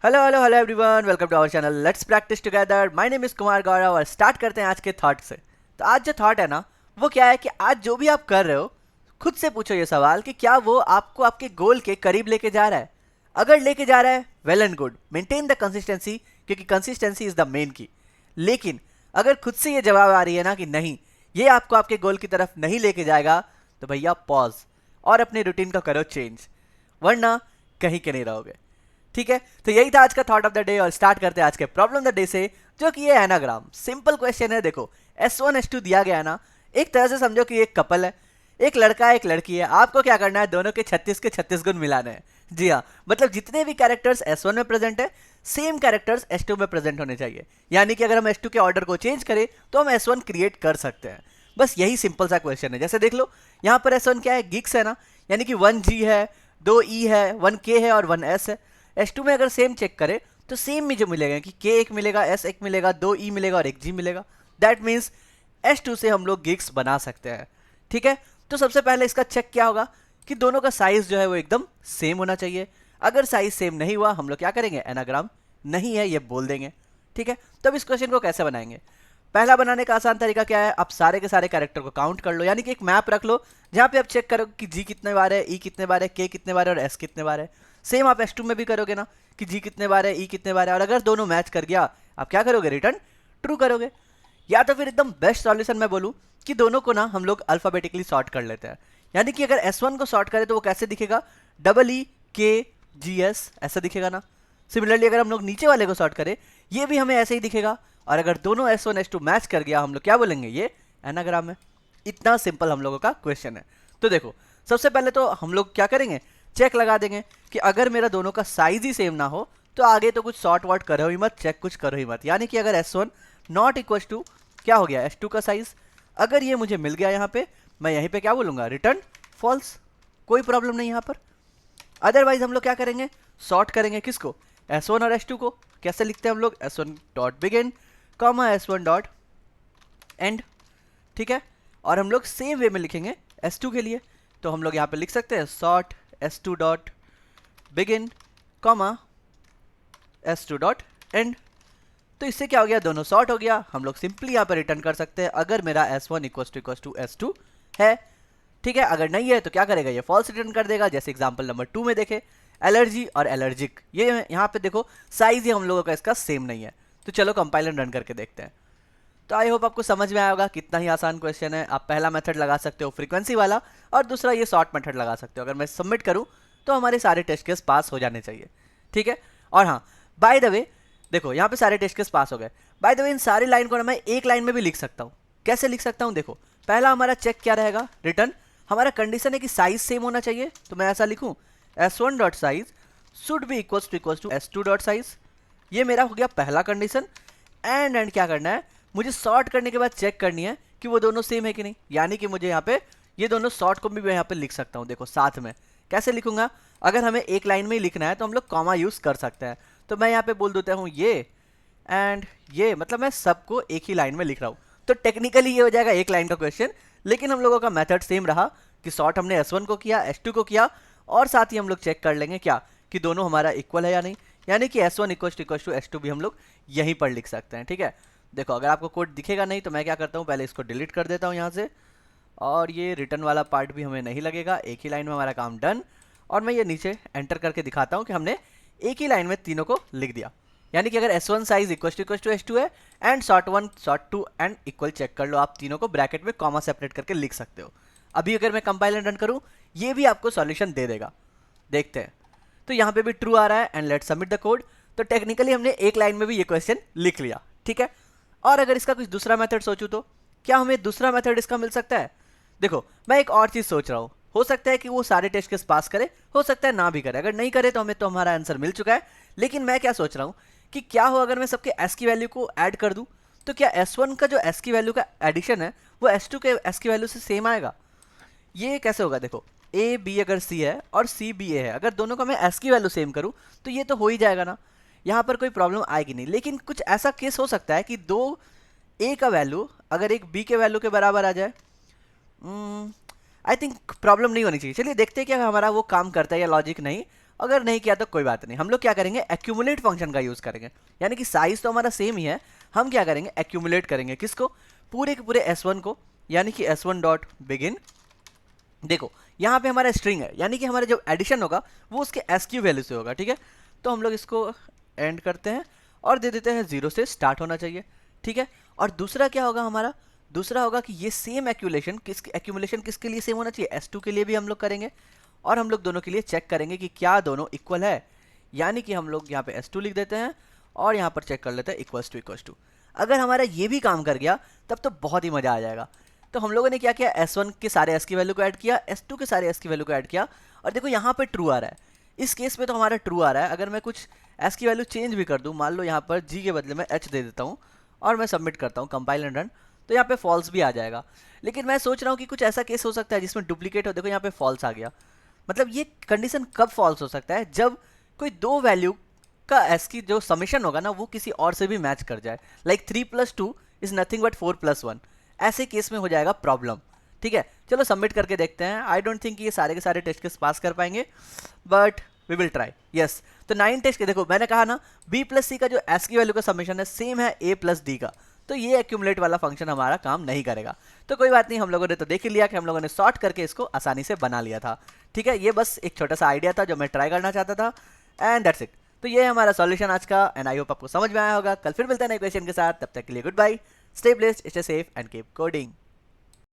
Hello hello hello everyone, welcome to our channel let's practice together. My name is Kumar Gaurav और start करते हैं आज के थॉट से। तो आज जो थॉट है ना, वो क्या है कि आज जो भी आप कर रहे हो, खुद से पूछो ये सवाल कि क्या वो आपको आपके गोल के करीब लेके जा रहा है। अगर लेके जा रहा है, well and good, maintain the consistency, क्योंकि कंसिस्टेंसी इज द मेन की। लेकिन अगर खुद से ये जवाब आ रही है ना कि नहीं, ये आपको आपके गोल की तरफ नहीं लेके जाएगा, तो भैया पॉज और अपने रूटीन को करो चेंज, वरना कहीं के नहीं रहोगे। ठीक है, तो यही था आज का थॉट ऑफ द डे और स्टार्ट करते हैं आज के प्रॉब्लम द डे से, जो कि ये एनाग्राम सिंपल क्वेश्चन है। देखो S1 S2 दिया गया है ना, एक तरह से समझो कि एक कपल है, एक लड़का है एक लड़की है। आपको क्या करना है, दोनों के 36 के 36 गुण मिलाने हैं। जी हाँ, मतलब जितने भी कैरेक्टर्स S1 में प्रेजेंट है, सेम कैरेक्टर्स S2 में प्रेजेंट होने चाहिए। यानी कि अगर हम S2 के ऑर्डर को चेंज करें तो हम S1 क्रिएट कर सकते हैं। बस यही सिंपल सा क्वेश्चन है। जैसे देख लो, यहाँ पर S1 क्या है, गिग्स है ना, यानी कि 1G है, 2E है, 1K है और 1S है। S2 में अगर सेम चेक करें तो सेम मुझे मिलेगा कि K एक मिलेगा, S एक मिलेगा, 2E मिलेगा और 1G मिलेगा। दैट मीन्स S2 से हम लोग गिग्स बना सकते हैं। ठीक है, तो सबसे पहले इसका चेक क्या होगा कि दोनों का साइज जो है वो एकदम सेम होना चाहिए। अगर साइज सेम नहीं हुआ, हम लोग क्या करेंगे, एनाग्राम नहीं है ये बोल देंगे। ठीक है, तो अब इस क्वेश्चन को कैसे बनाएंगे। पहला बनाने का आसान तरीका क्या है, आप सारे के सारे कैरेक्टर को काउंट कर लो, यानी कि एक मैप रख लो जहाँ पे आप चेक करो कि जी कितने बार है, ई कितने बार है, के कितने बार है और एस कितने बार है। सेम आप S2 में भी करोगे ना कि जी कितने बार है, ई कितने बार है, और अगर दोनों मैच कर गया, आप क्या करोगे, रिटर्न ट्रू करोगे। या तो फिर एकदम बेस्ट सॉल्यूशन मैं बोलूँ कि दोनों को ना हम लोग अल्फाबेटिकली सॉर्ट कर लेते हैं। यानी कि अगर S1 को सॉर्ट करें तो वो कैसे दिखेगा, EE KGS ऐसा दिखेगा ना। सिमिलरली अगर हम लोग नीचे वाले को सॉर्ट करें, ये भी हमें ऐसे ही दिखेगा। और अगर दोनों S1 S2 मैच कर गया, हम लोग क्या बोलेंगे, ये एनाग्राम है। इतना सिंपल हम लोगों का क्वेश्चन है। तो देखो, सबसे पहले तो हम लोग क्या करेंगे, चेक लगा देंगे कि अगर मेरा दोनों का साइज ही सेम ना हो तो आगे तो कुछ सॉर्ट वॉट करो ही मत, चेक कुछ करो ही मत। यानी कि अगर S1 नॉट इक्वल टू क्या हो गया, S2 का साइज, अगर ये मुझे मिल गया यहाँ पे, मैं यहीं पे क्या बोलूँगा, रिटर्न फॉल्स, कोई प्रॉब्लम नहीं यहाँ पर। अदरवाइज हम लोग क्या करेंगे, सॉर्ट करेंगे किसको, S1 और S2 को। कैसे लिखते हैं हम लोग, S1 dot begin comma S1 dot and. ठीक है, और हम लोग सेम वे में लिखेंगे S2 के लिए। तो हम लोग यहाँ पे लिख सकते हैं sort S2 dot begin comma S2 dot and. तो इससे क्या हो गया, दोनों सॉर्ट हो गया। हम लोग सिंपली यहाँ पर रिटर्न कर सकते हैं अगर मेरा S1 इक्वल टू S2 है। ठीक है, अगर नहीं है तो क्या करेगा, ये फॉल्स रिटर्न कर देगा। जैसे एग्जांपल नंबर 2 में देखे, एलर्जी और एलर्जिक, ये यहाँ पे देखो साइज ही हम लोगों का इसका सेम नहीं है। तो चलो कंपाइल एंड रन करके देखते हैं। तो आई होप आपको समझ में आया होगा, कितना ही आसान क्वेश्चन है। आप पहला मेथड लगा सकते हो फ्रीक्वेंसी वाला, और दूसरा ये शॉर्ट मेथड लगा सकते हो। अगर मैं सबमिट करूँ तो हमारे सारे टेस्ट केस पास हो जाने चाहिए। ठीक है, और हाँ, बाय द वे देखो, यहाँ पे सारे टेस्ट केस पास हो गए। बाय द वे इन सारी लाइन को ना मैं एक लाइन में भी लिख सकता हूँ। कैसे लिख सकता हूँ, देखो पहला हमारा चेक क्या रहेगा, रिटर्न। हमारा कंडीशन है कि साइज सेम होना चाहिए, तो मैं ऐसा लिखूँ, S1 dot size should be equal to S2 dot size. ये मेरा हो गया पहला कंडीशन। एंड क्या करना है, मुझे सॉर्ट करने के बाद चेक करनी है कि वो दोनों सेम है कि नहीं। यानी कि मुझे यहाँ पे ये दोनों सॉर्ट को भी मैं यहाँ पे लिख सकता हूँ। देखो साथ में कैसे लिखूंगा, अगर हमें एक लाइन में ही लिखना है तो हम लोग कॉमा यूज कर सकते हैं। तो मैं यहाँ पे बोल देता हूँ ये एंड ये, मतलब मैं सबको एक ही लाइन में लिख रहा हूँ। तो टेक्निकली ये हो जाएगा एक लाइन का क्वेश्चन, लेकिन हम लोगों का मेथड सेम रहा कि सॉर्ट हमने S1 को किया, S2 को किया, और साथ ही हम लोग चेक कर लेंगे क्या कि दोनों हमारा इक्वल है या नहीं। यानी कि S1 इक्वल टू S2 भी हम लोग यहीं पर लिख सकते हैं। ठीक है, देखो अगर आपको कोड दिखेगा नहीं तो मैं क्या करता हूँ, पहले इसको डिलीट कर देता हूँ यहाँ से, और ये रिटर्न वाला पार्ट भी हमें नहीं लगेगा। एक ही लाइन में हमारा काम डन। और मैं ये नीचे एंटर करके दिखाता हूँ कि हमने एक ही लाइन में तीनों को लिख दिया। यानी कि अगर S1 size equal to S2 है, and short 1 short 2 and equal check कर लो, आप तीनों को ब्रैकेट में कॉमा सेपरेट करके लिख सकते हो। अभी अगर मैं कंपाइल एंड रन करूँ, ये भी आपको सॉल्यूशन दे देगा। देखते हैं, तो यहाँ पे भी ट्रू आ रहा है and let's submit the code. तो टेक्निकली हमने एक लाइन में भी ये क्वेश्चन लिख लिया। ठीक है, और अगर इसका कुछ दूसरा मेथड सोचूं तो क्या हमें दूसरा मेथड इसका मिल सकता है। देखो मैं एक और चीज़ सोच रहा हूँ, हो सकता है कि वो सारे टेस्ट केस पास करे, हो सकता है ना भी करे। अगर नहीं करे तो हमें तो हमारा आंसर मिल चुका है। लेकिन मैं क्या सोच रहा हूँ कि क्या हो अगर मैं सबके S की वैल्यू को ऐड कर दूँ, तो क्या S1 का जो S की वैल्यू का एडिशन है वो S2 के S की वैल्यू से सेम आएगा। ये कैसे होगा, देखो ए बी अगर सी है और सी बी ए है, अगर दोनों का मैं एस की वैल्यू सेम करूं तो ये तो हो ही जाएगा ना, यहाँ पर कोई प्रॉब्लम आएगी नहीं। लेकिन कुछ ऐसा केस हो सकता है कि दो ए का वैल्यू अगर एक बी के वैल्यू के बराबर आ जाए, आई थिंक प्रॉब्लम नहीं होनी चाहिए। चलिए देखते हैं कि हमारा वो काम करता है या लॉजिक नहीं। अगर नहीं किया तो कोई बात नहीं, हम लोग क्या करेंगे, एक्यूमुलेट फंक्शन का यूज़ करेंगे। यानी कि साइज तो हमारा सेम ही है, हम क्या करेंगे, एक्यूमुलेट करेंगे किसको, पूरे के पूरे S1 को, यानी कि S1 डॉट बिगिन। देखो यहाँ पे हमारा स्ट्रिंग है, यानी कि हमारा जो एडिशन होगा वो उसके एसक्यू वैल्यू से होगा, ठीक है। तो हम लोग इसको एंड करते हैं और दे देते हैं 0 से स्टार्ट होना चाहिए, ठीक है। और दूसरा क्या होगा हमारा, दूसरा होगा कि ये सेम एक्यूमुलेशन किसके लिए सेम होना चाहिए, S2 के लिए भी हम लोग करेंगे, और हम लोग दोनों के लिए चेक करेंगे कि क्या दोनों इक्वल है। यानी कि हम लोग यहाँ पे S2 लिख देते हैं और यहाँ पर चेक कर लेते हैं इक्वल्स टू। अगर हमारा ये भी काम कर गया तब तो बहुत ही मज़ा आ जाएगा। तो हम लोगों ने क्या किया, S1 के सारे S की वैल्यू को ऐड किया, S2 के सारे S की वैल्यू को ऐड किया, और देखो यहाँ पे ट्रू आ रहा है। इस केस में तो हमारा ट्रू आ रहा है। अगर मैं कुछ S की वैल्यू चेंज भी कर दूँ, मान लो यहाँ पर G के बदले में H दे देता हूँ और मैं सबमिट करता हूँ, कंपाइल एंड रन, तो यहाँ पे फॉल्स भी आ जाएगा। लेकिन मैं सोच रहा हूँ कि कुछ ऐसा केस हो सकता है जिसमें डुप्लीकेट हो, देखो यहाँ पे फॉल्स आ गया। मतलब ये कंडीशन कब फॉल्स हो सकता है, जब कोई दो वैल्यू का एस की जो समीशन होगा ना वो किसी और से भी मैच कर जाए, लाइक 3+2 इज नथिंग बट 4+1, ऐसे केस में हो जाएगा प्रॉब्लम, ठीक है। चलो सबमिट करके देखते हैं। आई डोंट थिंक ये सारे के सारे टेस्ट केस पास कर पाएंगे, but we will try. Yes, तो 9 टेस्ट के, देखो मैंने कहा ना बी प्लस सी का जो एस की वैल्यू का समीशन है सेम है ए प्लस डी का, तो ये एक्यूमुलेट वाला फंक्शन हमारा काम नहीं करेगा। तो कोई बात नहीं, हम लोगों ने तो देख ही लिया कि हम लोगों ने सॉर्ट करके इसको आसानी से बना लिया था, ठीक है। ये बस एक छोटा सा आइडिया था जो मैं ट्राई करना चाहता था, एंड दैट्स इट। तो ये है हमारा सॉल्यूशन आज का, एंड आई होप आपको समझ में आया होगा। कल फिर मिलते हैं नए क्वेश्चन के साथ, तब तक के लिए good bye, stay blessed, stay safe and keep coding.